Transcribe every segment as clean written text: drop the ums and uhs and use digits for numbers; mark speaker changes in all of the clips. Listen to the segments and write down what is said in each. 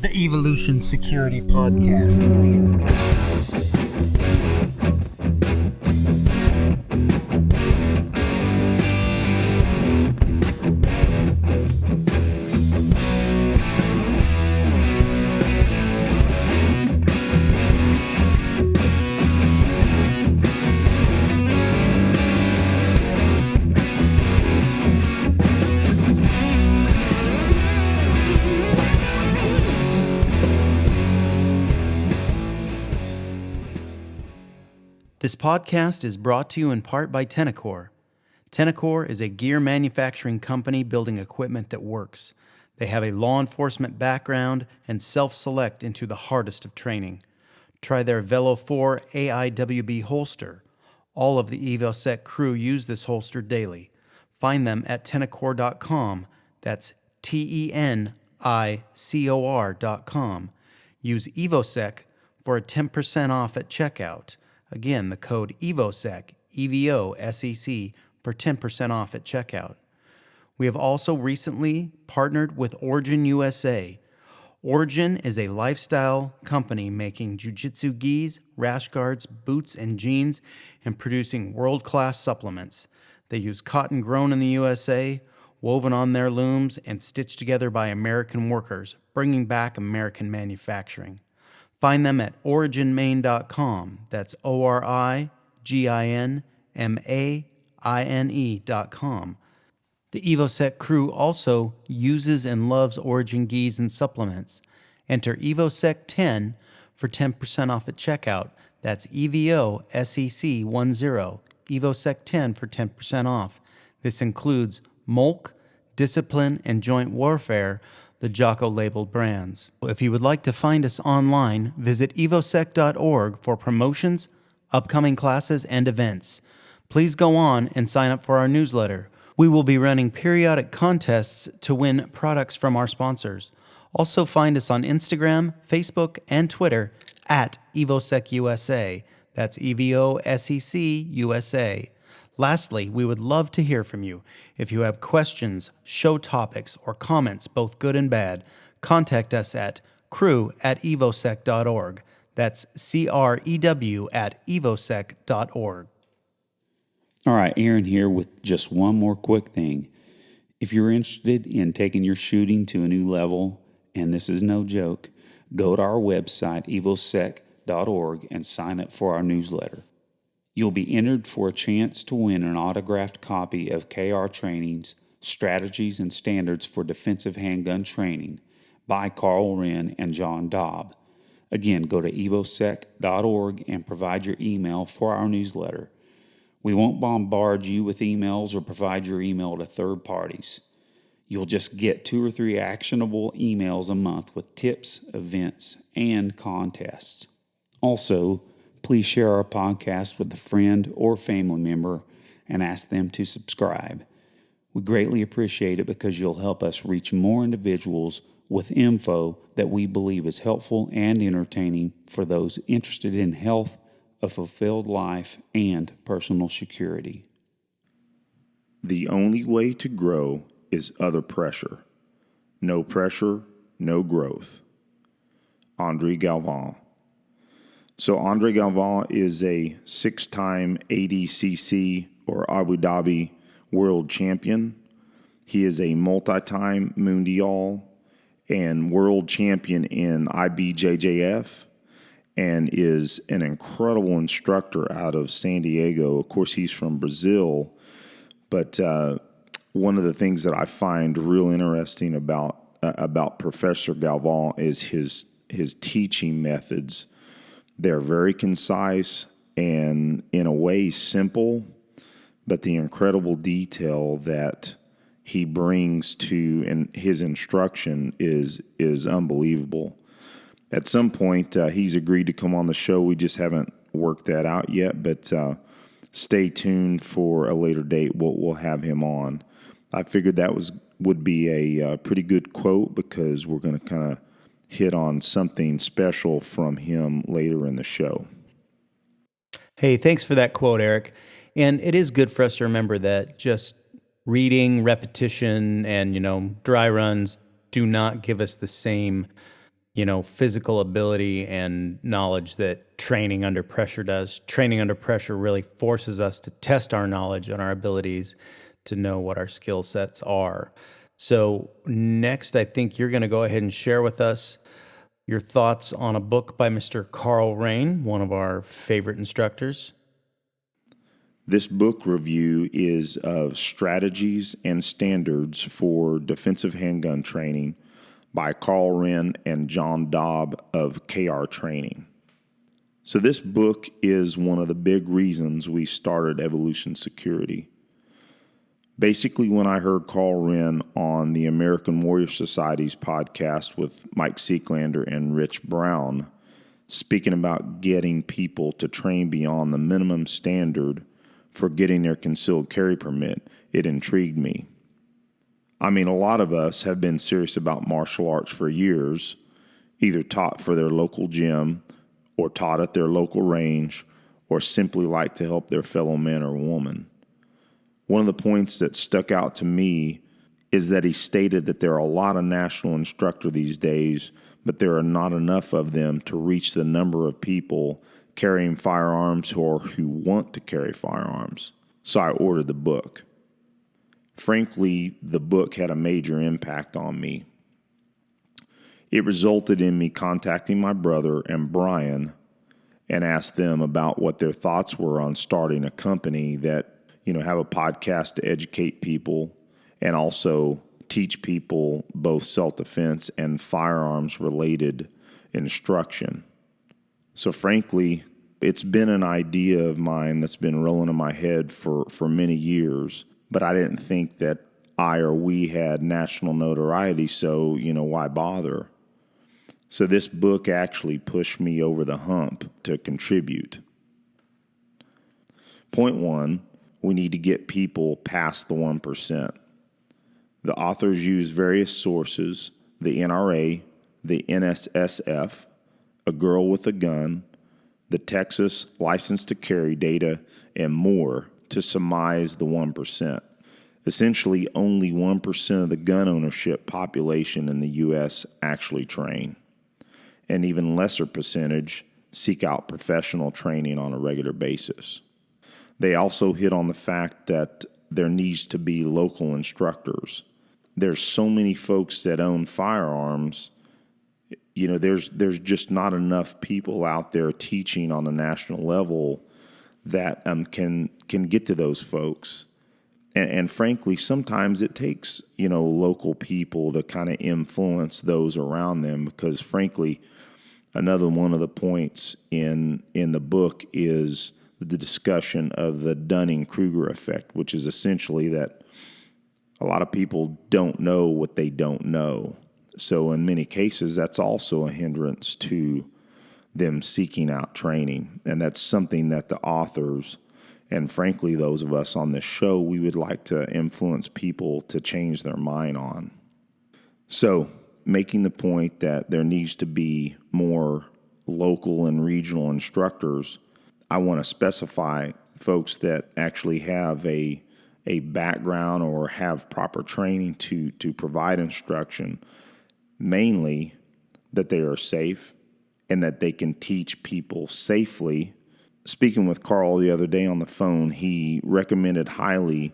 Speaker 1: the Evolution Security Podcast.
Speaker 2: This podcast is brought to you in part by Tenacor. Tenacor is a gear manufacturing company building equipment that works. They have a law enforcement background and self-select into the hardest of training. Try their Velo 4 AIWB holster. All of the EvoSec crew use this holster daily. Find them at tenacor.com. That's TENICOR.com. Use EvoSec for a 10% off at checkout. Again, the code EvoSec, EVOSEC, for 10% off at checkout. We have also recently partnered with Origin USA. Origin is a lifestyle company making jiu-jitsu gis, rash guards, boots, and jeans, and producing world-class supplements. They use cotton grown in the USA, woven on their looms, and stitched together by American workers, bringing back American manufacturing. Find them at originmaine.com. That's ORIGINMAINE.com. The EvoSec crew also uses and loves Origin gis and supplements. Enter EvoSec10 for 10% off at checkout. That's EVOSEC10, EvoSec10 for 10% off. This includes Molk, Discipline, and Joint Warfare, the Jocko-labeled brands. If you would like to find us online, visit evosec.org for promotions, upcoming classes, and events. Please go on and sign up for our newsletter. We will be running periodic contests to win products from our sponsors. Also find us on Instagram, Facebook, and Twitter at EvoSecUSA. That's EVOSEC USA. Lastly, we would love to hear from you. If you have questions, show topics, or comments, both good and bad, contact us at crew@evosec.org. That's CREW@evosec.org.
Speaker 3: All right, Aaron here with just one more quick thing. If you're interested in taking your shooting to a new level, and this is no joke, go to our website, evosec.org, and sign up for our newsletter. You'll be entered for a chance to win an autographed copy of KR Training's Strategies and Standards for Defensive Handgun Training by Karl, Rehn, and John Daub. Again, go to evosec.org and provide your email for our newsletter. We won't bombard you with emails or provide your email to third parties. You'll just get 2 or 3 actionable emails a month with tips, events, and contests. Also, please share our podcast with a friend or family member and ask them to subscribe. We greatly appreciate it because you'll help us reach more individuals with info that we believe is helpful and entertaining for those interested in health, a fulfilled life, and personal security.
Speaker 4: The only way to grow is other pressure. No pressure, no growth. Andre Galvan. So Andre Galvan is a 6-time ADCC or Abu Dhabi world champion. He is a multi-time Mundial and world champion in IBJJF and is an incredible instructor out of San Diego. Of course, he's from Brazil, but one of the things that I find real interesting about Professor Galvan is his teaching methods. They're very concise and, in a way, simple, but the incredible detail that he brings to his instruction is unbelievable. At some point, he's agreed to come on the show. We just haven't worked that out yet, but stay tuned for a later date. We'll have him on. I figured that would be a pretty good quote because we're going to kind of hit on something special from him later in the show.
Speaker 2: Hey, thanks for that quote, Eric. And it is good for us to remember that just reading, repetition, and, dry runs do not give us the same physical ability and knowledge that training under pressure does. Training under pressure really forces us to test our knowledge and our abilities to know what our skill sets are. So next, I think you're going to go ahead and share with us your thoughts on a book by Mr. Karl Rehn, one of our favorite instructors.
Speaker 4: This book review is of Strategies and Standards for Defensive Handgun Training by Karl Rehn and John Daub of KR Training. So this book is one of the big reasons we started Evolution Security. Basically, when I heard Karl Rehn on the American Warrior Society's podcast with Mike Seeklander and Rich Brown, speaking about getting people to train beyond the minimum standard for getting their concealed carry permit, it intrigued me. I mean, a lot of us have been serious about martial arts for years, either taught for their local gym or taught at their local range, or simply like to help their fellow man or woman. One of the points that stuck out to me is that he stated that there are a lot of national instructors these days, but there are not enough of them to reach the number of people carrying firearms or who want to carry firearms. So I ordered the book. Frankly, the book had a major impact on me. It resulted in me contacting my brother and Brian and asked them about what their thoughts were on starting a company that, have a podcast to educate people and also teach people both self-defense and firearms-related instruction. So frankly, it's been an idea of mine that's been rolling in my head for many years, but I didn't think that I or we had national notoriety, so, why bother? So this book actually pushed me over the hump to contribute. Point 1, we need to get people past the 1%. The authors use various sources, the NRA, the NSSF, a girl with a gun, the Texas license to carry data, and more to surmise the 1%. Essentially, only 1% of the gun ownership population in the U.S. actually train. An even lesser percentage seek out professional training on a regular basis. They also hit on the fact that there needs to be local instructors. There's so many folks that own firearms. There's just not enough people out there teaching on a national level that can get to those folks. And frankly, sometimes it takes, local people to kind of influence those around them because, frankly, another one of the points in the book is the discussion of the Dunning-Kruger effect, which is essentially that a lot of people don't know what they don't know. So in many cases, that's also a hindrance to them seeking out training. And that's something that the authors and frankly, those of us on this show, we would like to influence people to change their mind on. So making the point that there needs to be more local and regional instructors, I want to specify folks that actually have a background or have proper training to provide instruction, mainly that they are safe and that they can teach people safely. Speaking with Karl the other day on the phone, he recommended highly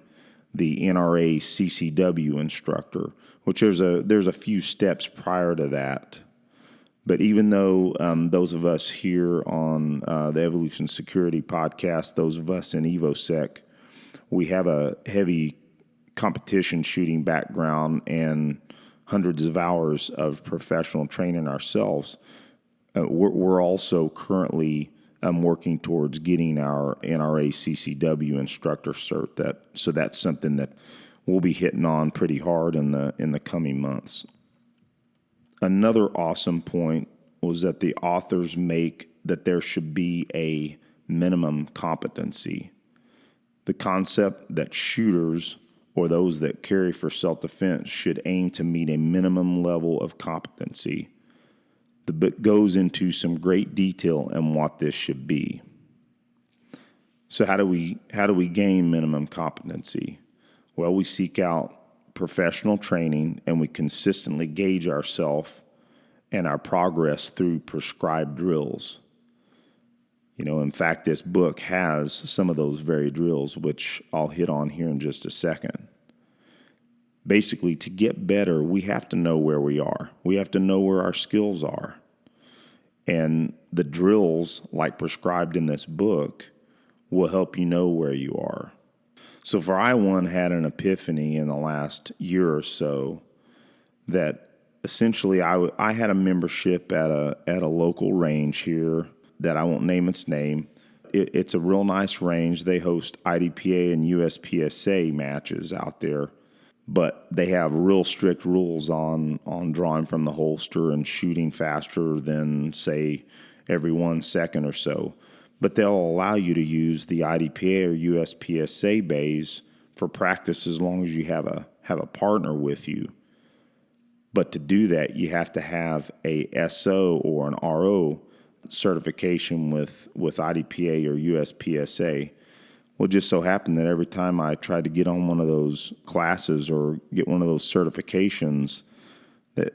Speaker 4: the NRA CCW instructor, which there's a few steps prior to that. But even though those of us here on the Evolution Security podcast, those of us in EvoSec, we have a heavy competition shooting background and hundreds of hours of professional training ourselves, we're also currently working towards getting our NRA CCW instructor cert. So that's something that we'll be hitting on pretty hard in the coming months. Another awesome point was that the authors make that there should be a minimum competency. The concept that shooters or those that carry for self-defense should aim to meet a minimum level of competency. The book goes into some great detail on what this should be. So how do we gain minimum competency? Well, we seek out professional training and we consistently gauge ourselves and our progress through prescribed drills. In fact, this book has some of those very drills, which I'll hit on here in just a second. Basically, to get better, we have to know where we are. We have to know where our skills are. And the drills, like prescribed in this book, will help you know where you are. So for I had an epiphany in the last year or so that essentially I had a membership at a local range here that I won't name its name. It's a real nice range. They host IDPA and USPSA matches out there, but they have real strict rules on drawing from the holster and shooting faster than, say, every 1 second or so. But they'll allow you to use the IDPA or USPSA bays for practice as long as you have a partner with you. But to do that, you have to have a SO or an RO certification with IDPA or USPSA. Well, it just so happened that every time I tried to get on one of those classes or get one of those certifications,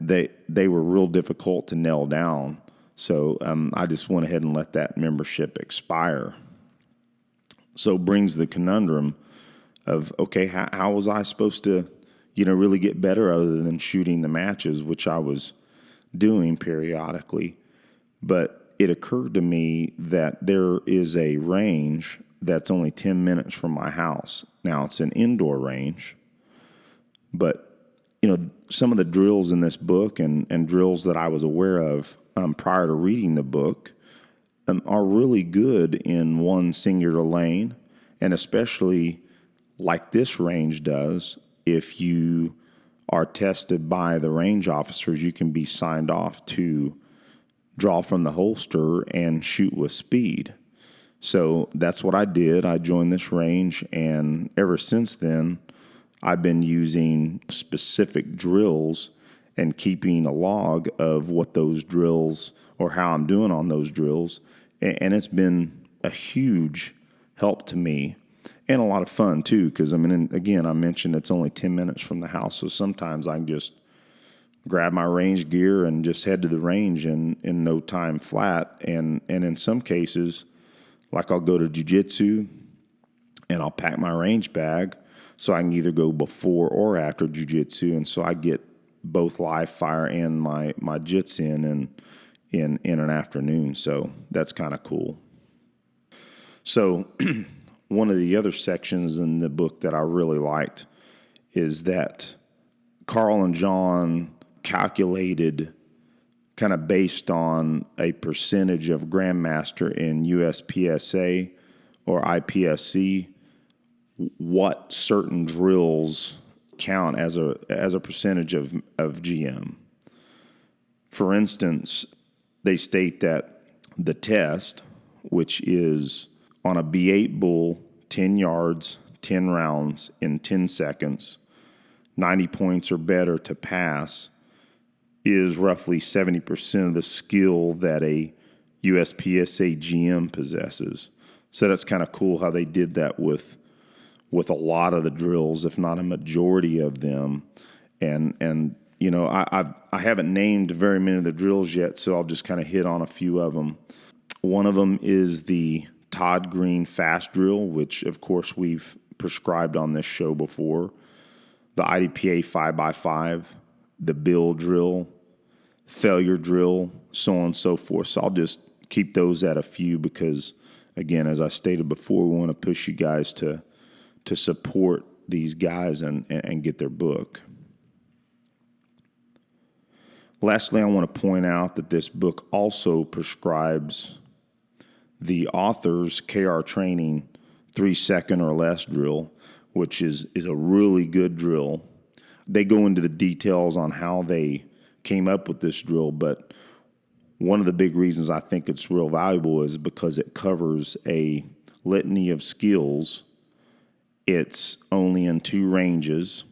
Speaker 4: they were real difficult to nail down. So I just went ahead and let that membership expire. So it brings the conundrum of, okay, how was I supposed to, really get better other than shooting the matches, which I was doing periodically. But it occurred to me that there is a range that's only 10 minutes from my house. Now, it's an indoor range, but, some of the drills in this book and drills that I was aware of prior to reading the book are really good in one singular lane, and especially like this range does, if you are tested by the range officers, you can be signed off to draw from the holster and shoot with speed. So that's what I did. I joined this range, and ever since then, I've been using specific drills and keeping a log of what those drills or how I'm doing on those drills. And it's been a huge help to me and a lot of fun too, because again, I mentioned it's only 10 minutes from the house. So sometimes I can just grab my range gear and just head to the range in no time flat. And in some cases, like I'll go to jiu-jitsu and I'll pack my range bag so I can either go before or after jiu-jitsu. And so I get both live fire and my jits in an afternoon. So that's kind of cool. So one of the other sections in the book that I really liked is that Karl and John calculated, kind of based on a percentage of Grandmaster in USPSA or IPSC, what certain drills count as a percentage of GM. For instance, they state that the test, which is on a B8 bull, 10 yards, 10 rounds in 10 seconds, 90 points or better to pass, is roughly 70% of the skill that a USPSA GM possesses. So that's kind of cool how they did that with a lot of the drills, if not a majority of them. And I haven't named very many of the drills yet, so I'll just kind of hit on a few of them. One of them is the Todd Green fast drill, which of course we've prescribed on this show before. The IDPA 5x5, the Bill drill, failure drill, so on and so forth. So I'll just keep those at a few because, again, as I stated before, we want to push you guys to support these guys and get their book. Lastly, I want to point out that this book also prescribes the author's KR training 3-second or less drill, which is a really good drill. They go into the details on how they came up with this drill, but one of the big reasons I think it's real valuable is because it covers a litany of skills. It's only in 2 ranges,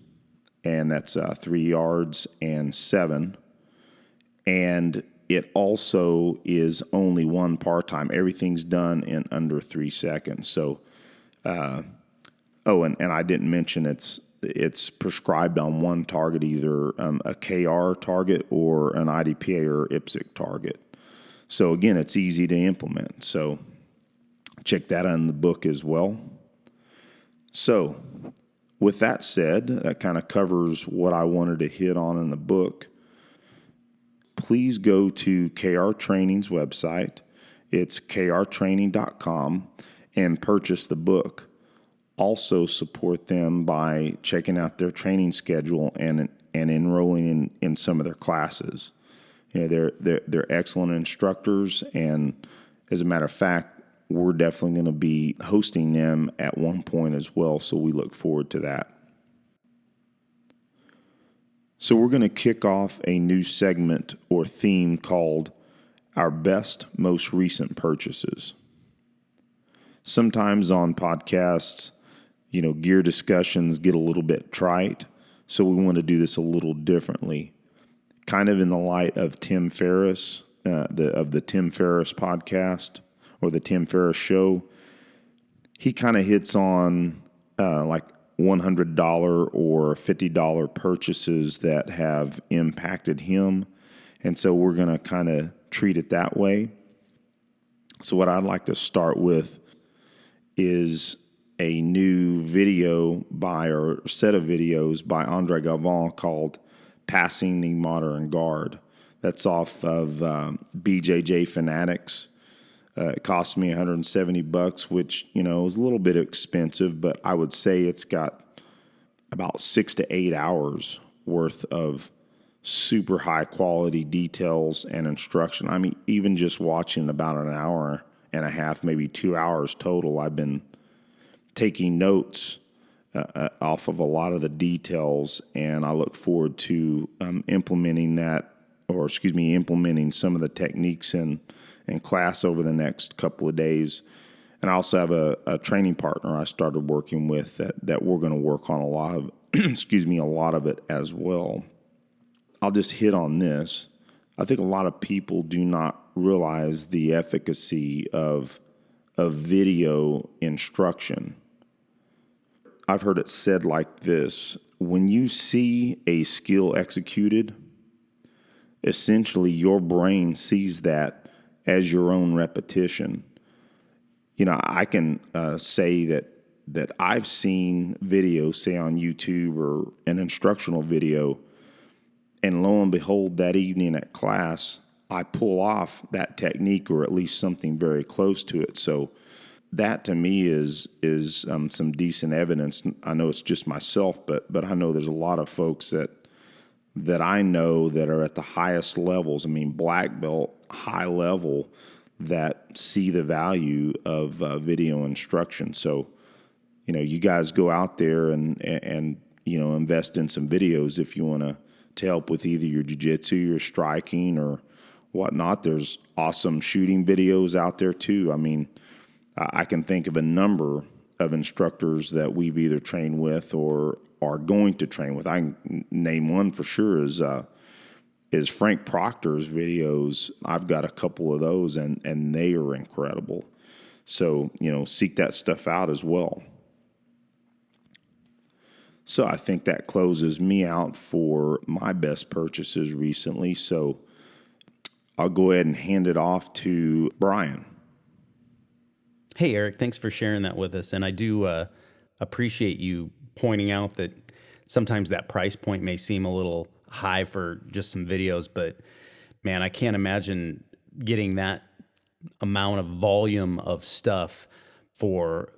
Speaker 4: and that's 3 yards and 7. And it also is only 1 par time. Everything's done in under 3 seconds. So, and I didn't mention it's it's prescribed on one target, either a KR target or an IDPA or IPSC target. So again, it's easy to implement. So check that out in the book as well. So with that said, that kind of covers what I wanted to hit on in the book. Please go to KR Training's website. It's krtraining.com and purchase the book. Also support them by checking out their training schedule and enrolling in some of their classes. You know, they're excellent instructors, and as a matter of fact, we're definitely going to be hosting them at one point as well, so we look forward to that. So we're going to kick off a new segment or theme called Our Best Most Recent Purchases. Sometimes on podcasts, gear discussions get a little bit trite, so we want to do this a little differently. Kind of in the light of Tim Ferriss, the Tim Ferriss podcast or the Tim Ferriss show. He kind of hits on like $100 or $50 purchases that have impacted him, and so we're going to kind of treat it that way. So what I'd like to start with is a new video or set of videos by Andre Galvan called Passing the Modern Guard. That's off of BJJ Fanatics. It cost me $170, which, is a little bit expensive, but I would say it's got about 6 to 8 hours worth of super high quality details and instruction. I mean, even just watching about an hour and a half, maybe 2 hours total, I've been taking notes off of a lot of the details, and I look forward to implementing some of the techniques in class over the next couple of days. And I also have a training partner I started working with that we're going to work on a lot of a lot of it as well. I'll just hit on this. I think a lot of people do not realize the efficacy of video instruction. I've heard it said like this: when you see a skill executed, essentially your brain sees that as your own repetition. I can say that I've seen videos, say on YouTube or an instructional video, and lo and behold, that evening at class, I pull off that technique or at least something very close to it. So that to me is some decent evidence. I know it's just myself, but I know there's a lot of folks that I know that are at the highest levels. I mean, black belt, high level, that see the value of video instruction. So, you guys go out there and invest in some videos if you want to help with either your jiu-jitsu, your striking, or whatnot. There's awesome shooting videos out there too. I mean, I can think of a number of instructors that we've either trained with or are going to train with. I can name one for sure is Frank Proctor's videos. I've got a couple of those, and they are incredible. So, seek that stuff out as well. So I think that closes me out for my best purchases recently. So I'll go ahead and hand it off to Brian.
Speaker 2: Hey, Eric, thanks for sharing that with us. And I do appreciate you pointing out that sometimes that price point may seem a little high for just some videos, but man, I can't imagine getting that amount of volume of stuff for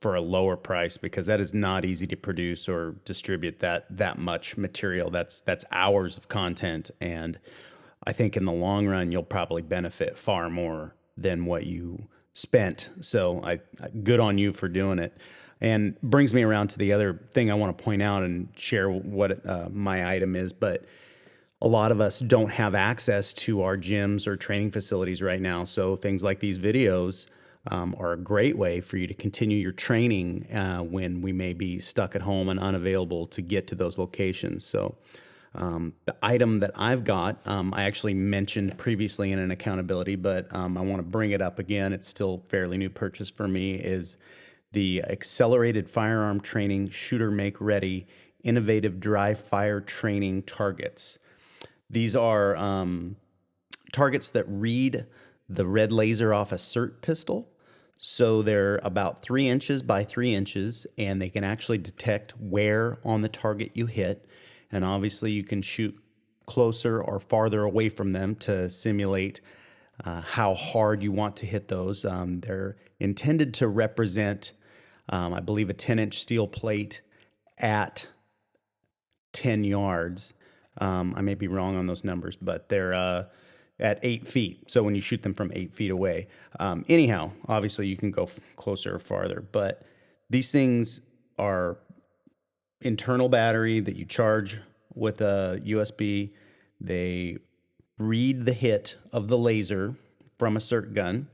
Speaker 2: a lower price, because that is not easy to produce or distribute that much material. That's hours of content, and I think in the long run you'll probably benefit far more than what you spent. So I good on you for doing it. And brings me around to the other thing I want to point out and share what my item is. But a lot of us don't have access to our gyms or training facilities right now. So things like these videos are a great way for you to continue your training when we may be stuck at home and unavailable to get to those locations. So the item that I've got, I actually mentioned previously in an accountability, but I want to bring it up again. It's still a fairly new purchase for me, is the Accelerated Firearm Training Shooter Make Ready Innovative Dry Fire Training Targets. These are targets that read the red laser off a SIRT pistol. So they're about 3 inches by 3 inches, and they can actually detect where on the target you hit. And obviously you can shoot closer or farther away from them to simulate how hard you want to hit those. They're intended to represent, I believe, a 10-inch steel plate at 10 yards. I may be wrong on those numbers, but they're at 8 feet. So when you shoot them from 8 feet away. Anyhow, obviously you can go closer or farther, but these things are internal battery that you charge with a USB. They read the hit of the laser from a SIRT gun.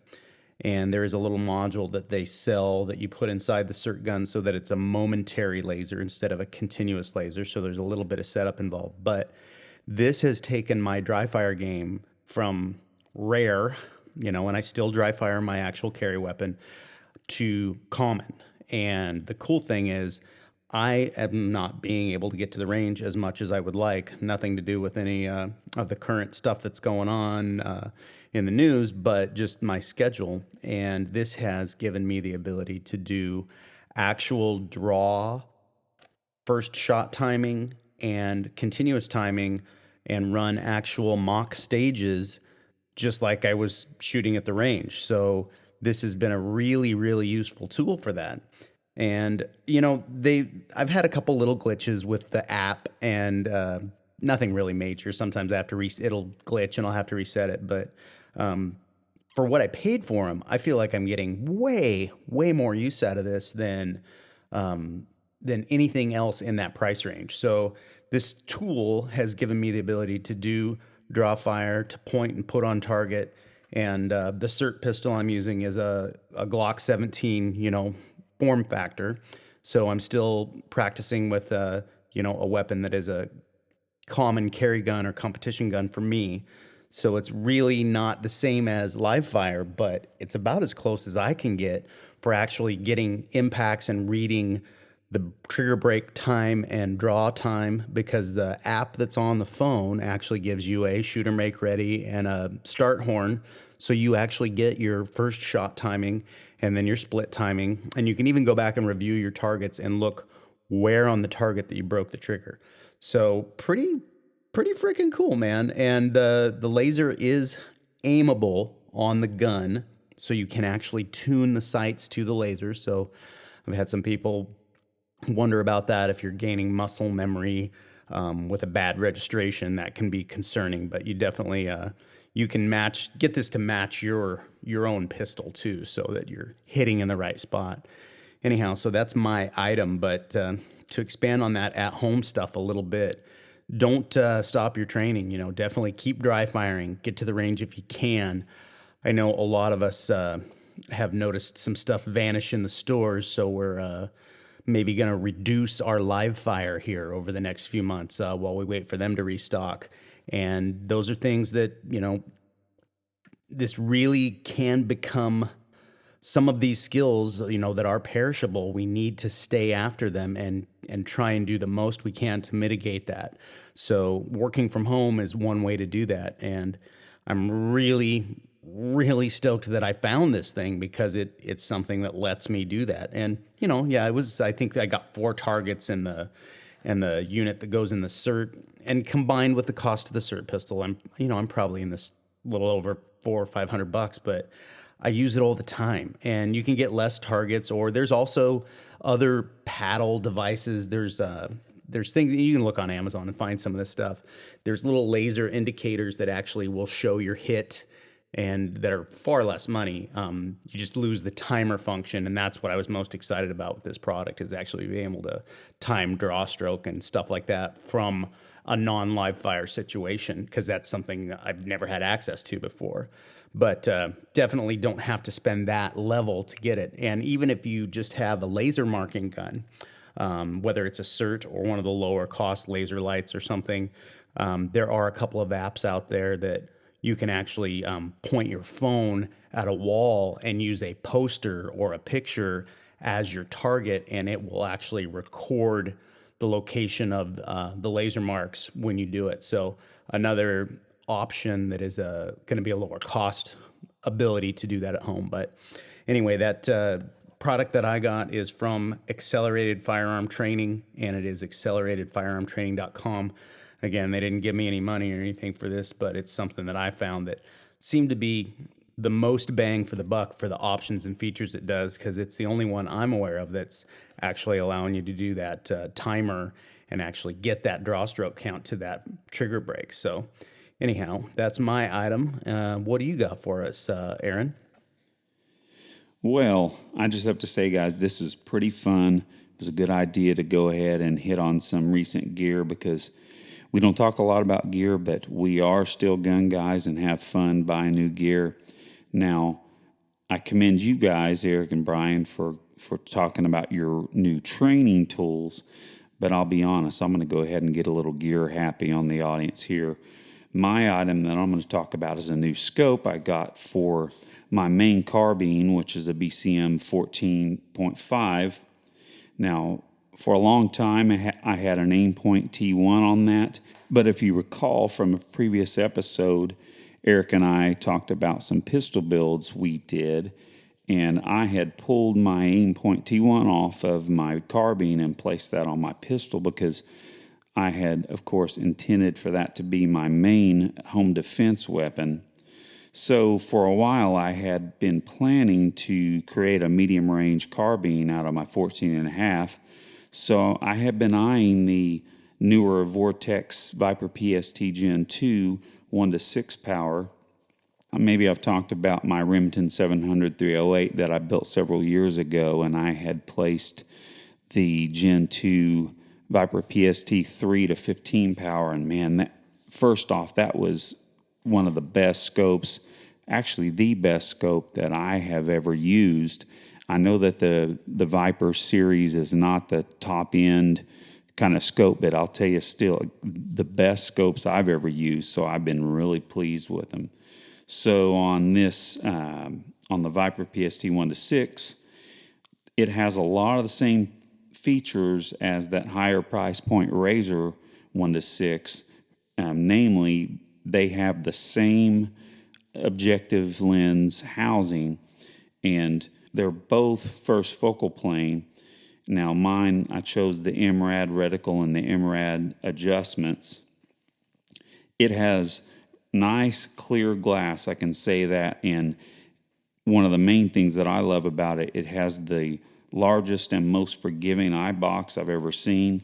Speaker 2: And there is a little module that they sell that you put inside the SIRT gun so that it's a momentary laser instead of a continuous laser. So there's a little bit of setup involved. But this has taken my dry fire game from rare, and I still dry fire my actual carry weapon, to common. And the cool thing is I am not being able to get to the range as much as I would like. Nothing to do with any of the current stuff that's going on in the news, but just my schedule. And this has given me the ability to do actual draw, first shot timing, and continuous timing, and run actual mock stages just like I was shooting at the range. So this has been a really, really useful tool for that. And, I've had a couple little glitches with the app, and nothing really major. Sometimes I have to it'll glitch and I'll have to reset it. But for what I paid for them, I feel like I'm getting way, way more use out of this than anything else in that price range. So this tool has given me the ability to do draw fire, to point and put on target. And the SIRT pistol I'm using is a Glock 17, form factor. So I'm still practicing with a weapon that is a common carry gun or competition gun for me. So it's really not the same as live fire, but it's about as close as I can get for actually getting impacts and reading the trigger break time and draw time, because the app that's on the phone actually gives you a shooter make ready and a start horn. So you actually get your first shot timing and then your split timing. And you can even go back and review your targets and look where on the target that you broke the trigger. So pretty freaking cool, man. And the laser is aimable on the gun, so you can actually tune the sights to the laser. So I've had some people wonder about that. If you're gaining muscle memory with a bad registration, that can be concerning. But you definitely you can get this to match your own pistol too, so that you're hitting in the right spot. Anyhow, so that's my item. But to expand on that at-home stuff a little bit, don't stop your training. Definitely keep dry firing. Get to the range if you can. I know a lot of us have noticed some stuff vanish in the stores, so we're maybe going to reduce our live fire here over the next few months while we wait for them to restock. And those are things that, this really can become some of these skills, that are perishable. We need to stay after them and try and do the most we can to mitigate that. So working from home is one way to do that. And I'm really, really stoked that I found this thing, because it's something that lets me do that. And, I think I got 4 targets in the unit that goes in the SIRT, and combined with the cost of the SIRT pistol, I'm probably in this little over $400 or $500, but I use it all the time. And you can get less targets, or there's also other paddle devices. There's things you can look on Amazon and find some of this stuff. There's little laser indicators that actually will show your hit, and that are far less money. You just lose the timer function, and that's what I was most excited about with this product, is actually being able to time draw stroke and stuff like that from a non-live fire situation, because that's something I've never had access to before. But definitely don't have to spend that level to get it. And even if you just have a laser marking gun, whether it's a SIRT or one of the lower cost laser lights or something, there are a couple of apps out there that you can actually point your phone at a wall and use a poster or a picture as your target, and it will actually record the location of the laser marks when you do it. So another option that is going to be a lower cost ability to do that at home. But anyway, that product that I got is from Accelerated Firearm Training, and it is acceleratedfirearmtraining.com. Again, they didn't give me any money or anything for this, but it's something that I found that seemed to be the most bang for the buck for the options and features it does, because it's the only one I'm aware of that's actually allowing you to do that timer and actually get that draw stroke count to that trigger break. So anyhow, that's my item. What do you got for us, Aaron?
Speaker 3: Well, I just have to say, guys, this is pretty fun. It was a good idea to go ahead and hit on some recent gear, because we don't talk a lot about gear, but we are still gun guys and have fun buying new gear. Now, I commend you guys, Eric and Brian, for talking about your new training tools, but I'll be honest, I'm going to go ahead and get a little gear happy on the audience here. My item that I'm going to talk about is a new scope I got for my main carbine, which is a BCM 14.5. Now, for a long time, I had an Aimpoint T1 on that, but if you recall from a previous episode, Eric and I talked about some pistol builds we did, and I had pulled my Aimpoint T1 off of my carbine and placed that on my pistol because I had, of course, intended for that to be my main home defense weapon. So for a while, I had been planning to create a medium range carbine out of my 14.5. So I had been eyeing the newer Vortex Viper PST Gen 2 1-6 power. Maybe I've talked about my Remington 700-308 that I built several years ago, and I had placed the Gen 2 Viper PST 3-15 power, and man, first off, that was one of the best scopes, actually the best scope that I have ever used. I know that the Viper series is not the top end kind of scope, but I'll tell you still the best scopes I've ever used, so I've been really pleased with them. So on this, on the Viper PST 1-6, it has a lot of the same features as that higher price point Razor 1-6, namely they have the same objective lens housing, and they're both first focal plane. Now mine, I chose the MRAD reticle and the MRAD adjustments. It has nice clear glass, I can say that, and one of the main things that I love about it, it has the largest and most forgiving eye box I've ever seen.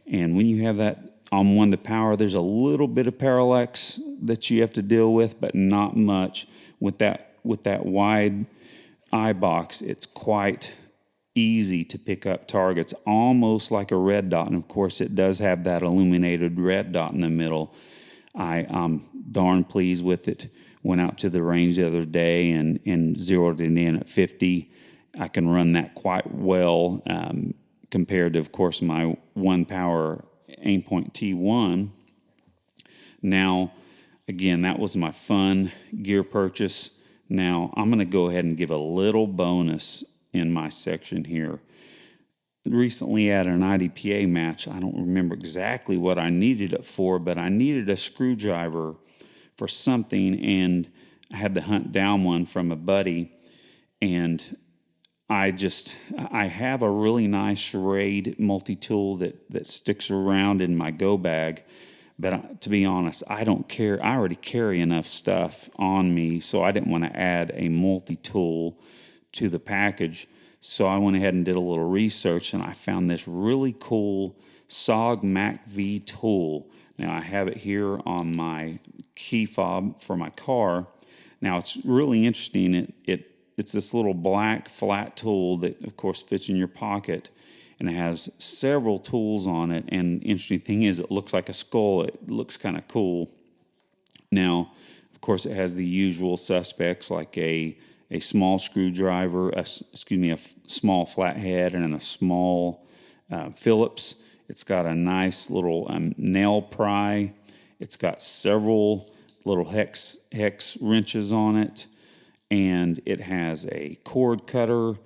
Speaker 3: And when you have that on 1-power, there's a little bit of parallax that you have to deal with, but not much. With that wide eye box, it's quite easy to pick up targets, almost like a red dot. And of course, it does have that illuminated red dot in the middle. I'm darn pleased with it. Went out to the range the other day and zeroed it in at 50. I can run that quite well compared to, of course, my 1-power Aimpoint T1. Now, again, that was my fun gear purchase. Now, I'm going to go ahead and give a little bonus in my section here. Recently at an IDPA match, I don't remember exactly what I needed it for, but I needed a screwdriver for something, and I had to hunt down one from a buddy, and I have a really nice Charade multi-tool that sticks around in my go bag, but to be honest, I don't care. I already carry enough stuff on me, so I didn't want to add a multi-tool to the package. So I went ahead and did a little research, and I found this really cool SOG Mac-V tool. Now, I have it here on my key fob for my car. Now, it's really interesting. It's this little black flat tool that, of course, fits in your pocket, and it has several tools on it. And the interesting thing is it looks like a skull. It looks kind of cool. Now, of course, it has the usual suspects like a small screwdriver, a small flathead, and a small Phillips. It's got a nice little nail pry. It's got several little hex wrenches on it, and it has a cord cutter,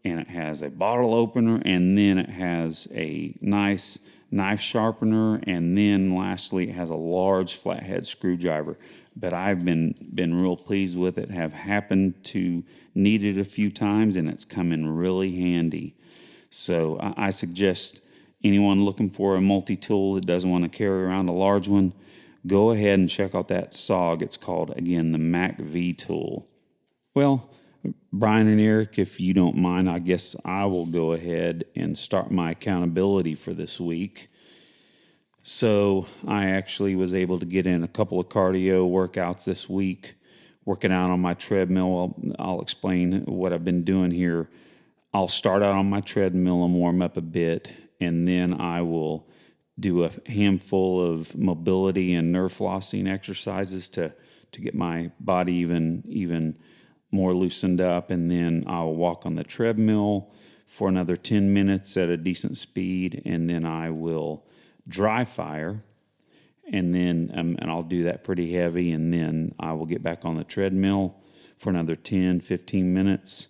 Speaker 3: and it has a bottle opener, and then it has a nice knife sharpener, and then lastly it has a large flathead screwdriver. But I've been real pleased with it. Have happened to need it a few times, and it's come in really handy. So I suggest anyone looking for a multi-tool that doesn't want to carry around a large one, go ahead and check out that SOG. It's called, again, the Mac-V tool. Well, Brian and Eric, if you don't mind, I guess I will go ahead and start my accountability for this week. So I actually was able to get in a couple of cardio workouts this week, working out on my treadmill. I'll explain what I've been doing here. I'll start out on my treadmill and warm up a bit, and then I will do a handful of mobility and nerve flossing exercises to get my body even more loosened up, and then I'll walk on the treadmill for another 10 minutes at a decent speed, and then I will dry fire, and then and I'll do that pretty heavy, and then I will get back on the treadmill for another 10, 15 minutes,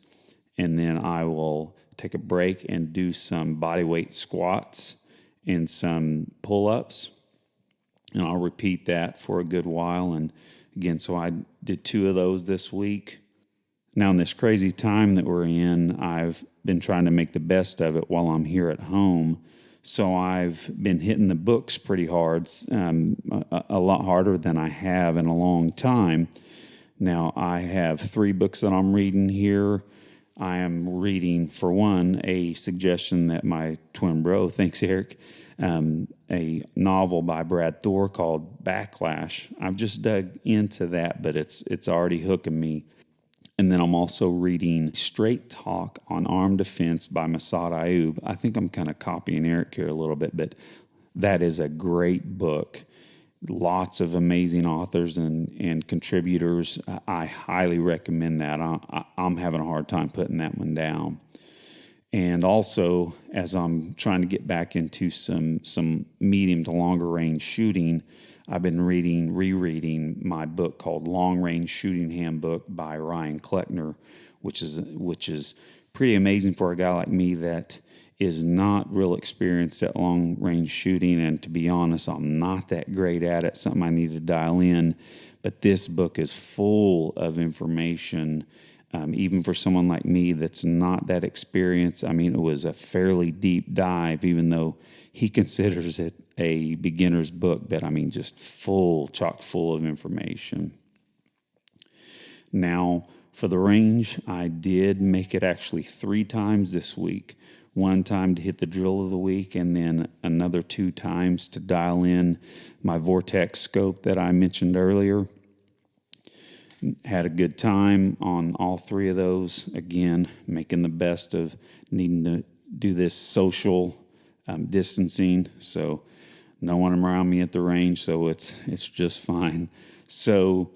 Speaker 3: and then I will take a break and do some body weight squats and some pull-ups, and I'll repeat that for a good while. And again, so I did 2 of those this week. Now, in this crazy time that we're in, I've been trying to make the best of it while I'm here at home. So I've been hitting the books pretty hard, a lot harder than I have in a long time. Now, I have 3 books that I'm reading here. I am reading, for one, a suggestion that my twin bro, thanks Eric, a novel by Brad Thor called Backlash. I've just dug into that, but it's already hooking me. And then I'm also reading Straight Talk on Armed Defense by Massad Ayoob. I think I'm kind of copying Eric here a little bit, but that is a great book. Lots of amazing authors and contributors. I highly recommend that. I'm having a hard time putting that one down. And also, as I'm trying to get back into some medium to longer range shooting, I've been rereading my book called Long Range Shooting Handbook by Ryan Kleckner, which is pretty amazing for a guy like me that is not real experienced at long range shooting. And to be honest, I'm not that great at it, something I need to dial in. But this book is full of information, even for someone like me that's not that experienced. I mean, it was a fairly deep dive, even though he considers it a beginner's book, but I mean, just chock full of information. Now, for the range, I did make it actually 3 times this week. 1 time to hit the drill of the week, and then another 2 times to dial in my Vortex scope that I mentioned earlier. Had a good time on all 3 of those. Again, making the best of needing to do this social distancing, so no one around me at the range, so it's just fine. So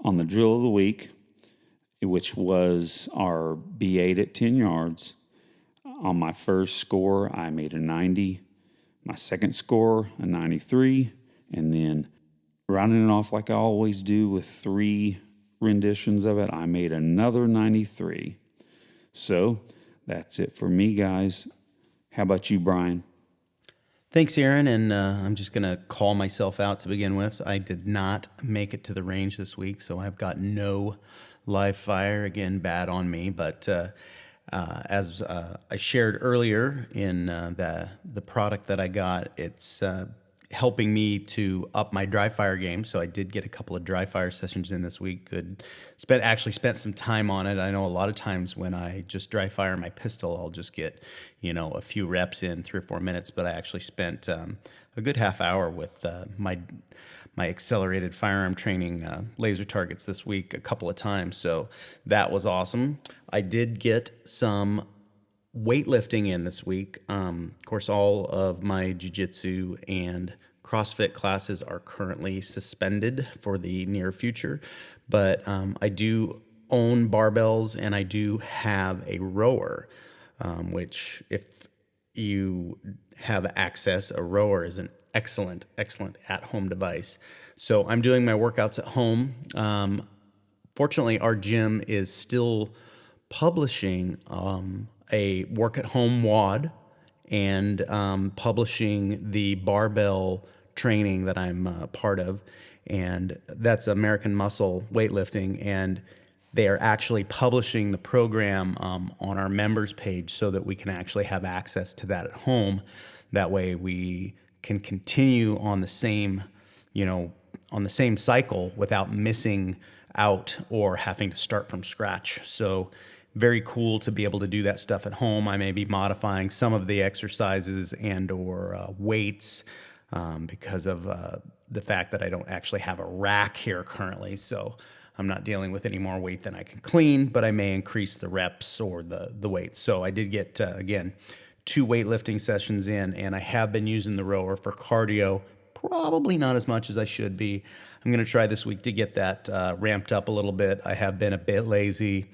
Speaker 3: on the drill of the week, which was our B8 at 10 yards, on my first score, I made a 90. My second score, a 93. And then rounding it off like I always do with 3 renditions of it, I made another 93. So that's it for me, guys. How about you, Brian?
Speaker 2: Thanks, Aaron, and I'm just going to call myself out to begin with. I did not make it to the range this week, so I've got no live fire. Again, bad on me, but as I shared earlier in the product that I got, it's helping me to up my dry fire game. So I did get a couple of dry fire sessions in this week. Spent some time on it. I know a lot of times when I just dry fire my pistol, I'll just get, a few reps in 3 or 4 minutes, but I actually spent a good half hour with my accelerated firearm training laser targets this week a couple of times. So that was awesome. I did get some weightlifting in this week. Of course, all of my jiu-jitsu and CrossFit classes are currently suspended for the near future, but I do own barbells and I do have a rower, which if you have access, a rower is an excellent at-home device. So I'm doing my workouts at home. Fortunately, our gym is still publishing a work-at-home WOD and publishing the barbell training that I'm part of, and that's American Muscle Weightlifting, and they are actually publishing the program on our members page so that we can actually have access to that at home. That way we can continue on the same, on the same cycle without missing out or having to start from scratch. So very cool to be able to do that stuff at home. I may be modifying some of the exercises and or weights because of the fact that I don't actually have a rack here currently. So I'm not dealing with any more weight than I can clean, but I may increase the reps or the weights. So I did get, again, 2 weightlifting sessions in, and I have been using the rower for cardio, probably not as much as I should be. I'm going to try this week to get that ramped up a little bit. I have been a bit lazy,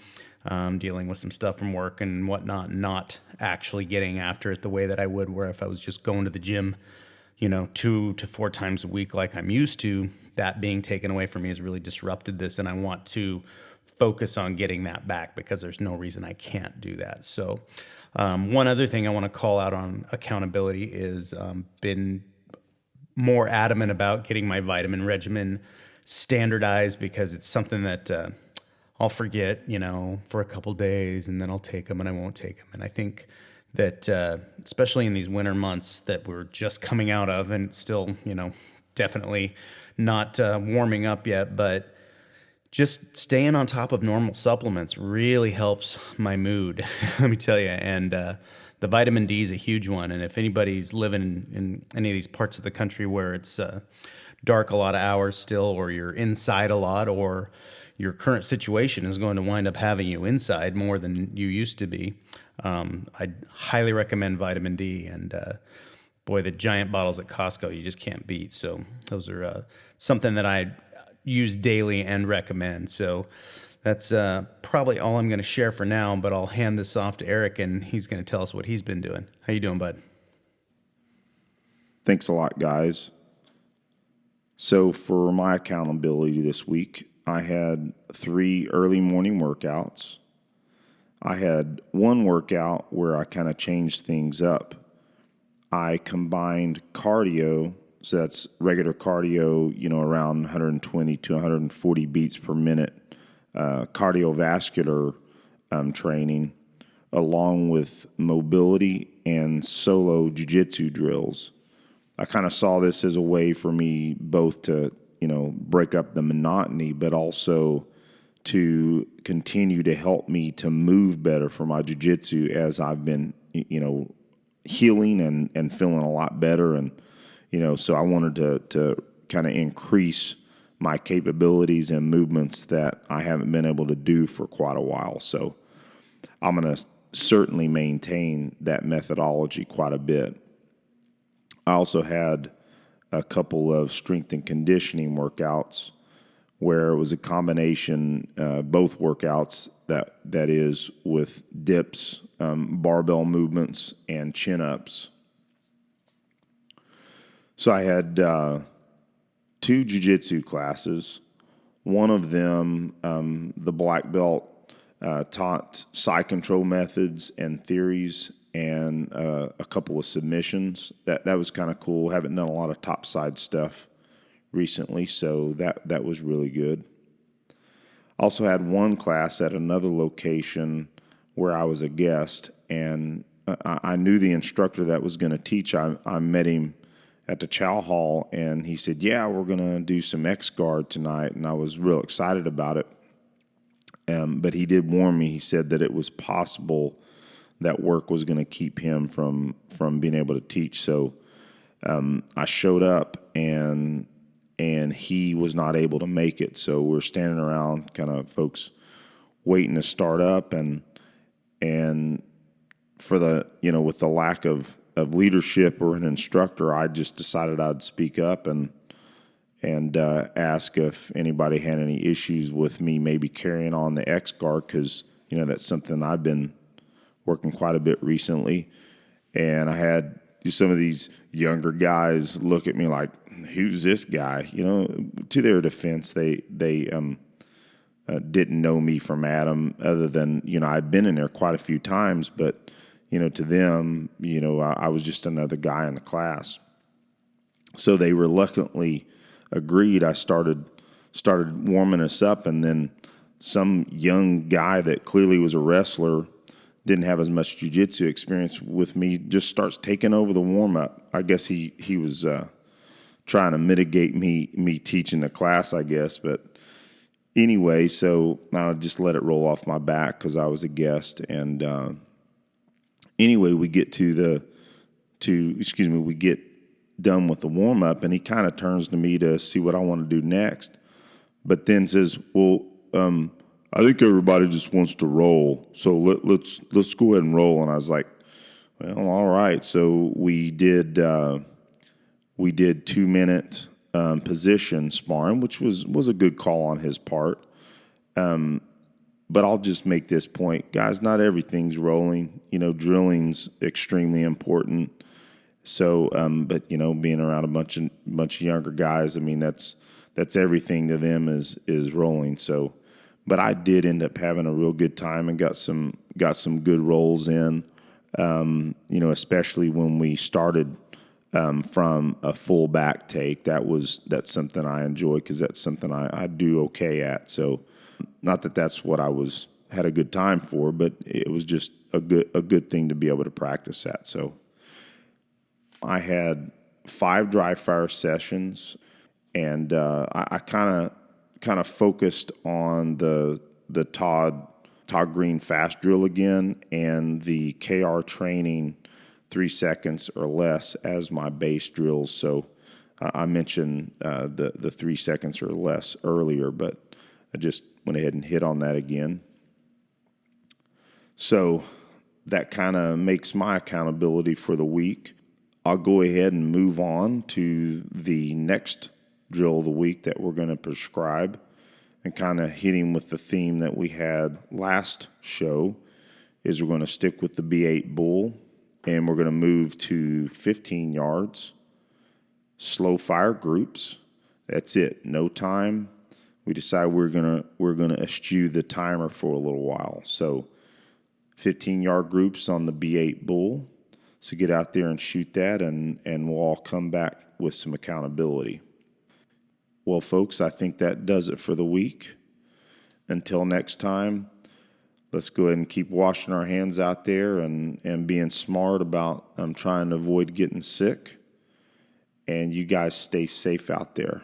Speaker 2: dealing with some stuff from work and whatnot, not actually getting after it the way that I would, where if I was just going to the gym, 2 to 4 times a week like I'm used to, that being taken away from me has really disrupted this, and I want to focus on getting that back because there's no reason I can't do that. So one other thing I want to call out on accountability is been more adamant about getting my vitamin regimen standardized, because it's something that I'll forget, for a couple days, and then I'll take them and I won't take them. And I think that especially in these winter months that we're just coming out of, and still, definitely not warming up yet, but just staying on top of normal supplements really helps my mood, let me tell you. And the vitamin D is a huge one. And if anybody's living in any of these parts of the country where it's dark a lot of hours still, or you're inside a lot, or your current situation is going to wind up having you inside more than you used to be, I'd highly recommend vitamin D. And boy, the giant bottles at Costco, you just can't beat. So those are something that I use daily and recommend. So that's probably all I'm going to share for now, but I'll hand this off to Eric, and he's going to tell us what he's been doing. How you doing, bud?
Speaker 4: Thanks a lot, guys. So for my accountability this week, I had 3 early morning workouts. I had one workout where I kind of changed things up. I combined cardio, so that's regular cardio, around 120 to 140 beats per minute, cardiovascular training, along with mobility and solo jiu-jitsu drills. I kind of saw this as a way for me both to, break up the monotony, but also to continue to help me to move better for my jiu-jitsu as I've been, healing and feeling a lot better. And, so I wanted to kind of increase my capabilities and movements that I haven't been able to do for quite a while. So I'm going to certainly maintain that methodology quite a bit. I also had a couple of strength and conditioning workouts where it was a combination, both workouts that is with dips, barbell movements, and chin-ups. So I had 2 jiu-jitsu classes. One of them, the black belt, taught side control methods and theories, and a couple of submissions. That was kind of cool. Haven't done a lot of topside stuff recently, so that was really good. Also had one class at another location where I was a guest, and I knew the instructor that was going to teach. I met him at the chow hall, and he said, yeah, we're going to do some X-Guard tonight, and I was real excited about it. But he did warn me. He said that it was possible that work was going to keep him from being able to teach. So I showed up, and he was not able to make it. So we're standing around, kind of folks waiting to start up, and for the with the lack of leadership or an instructor, I just decided I'd speak up and ask if anybody had any issues with me maybe carrying on the X-Guard, because that's something I've been working quite a bit recently. And I had some of these younger guys look at me like, who's this guy? To their defense, they didn't know me from Adam, other than, I'd been in there quite a few times, but, to them, I was just another guy in the class. So they reluctantly agreed. I started warming us up, and then some young guy that clearly was a wrestler, didn't have as much jiu-jitsu experience with me, just starts taking over the warm-up. I guess he was trying to mitigate me teaching the class, I guess. But anyway, so I just let it roll off my back because I was a guest. And anyway, we get we get done with the warm-up, and he kind of turns to me to see what I want to do next. But then says, well, I think everybody just wants to roll, so let's go ahead and roll. And I was like, well, all right. So we did 2-minute position sparring, which was a good call on his part. But I'll just make this point, guys. Not everything's rolling. Drilling's extremely important. So, but being around a bunch of younger guys, I mean, that's everything to them is rolling. So. But I did end up having a real good time and got some good rolls in, especially when we started from a full back take. That's something I enjoy because that's something I do okay at. So not that that's what I had a good time for, but it was just a good thing to be able to practice at. So I had 5 dry fire sessions, and I kind of focused on the Todd Green fast drill again, and the KR training 3 seconds or less as my base drills. So I mentioned the 3 seconds or less earlier, but I just went ahead and hit on that again. So that kind of makes my accountability for the week. I'll go ahead and move on to the next drill of the week that we're going to prescribe, and kind of hitting with the theme that we had last show. Is we're going to stick with the B8 bull, and we're going to move to 15 yards, slow fire groups. That's it. No time. We decide we're gonna eschew the timer for a little while. So 15-yard groups on the B8 bull. So get out there and shoot that, and we'll all come back with some accountability. Well, folks, I think that does it for the week. Until next time, let's go ahead and keep washing our hands out there and being smart about trying to avoid getting sick. And you guys stay safe out there.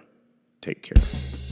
Speaker 4: Take care.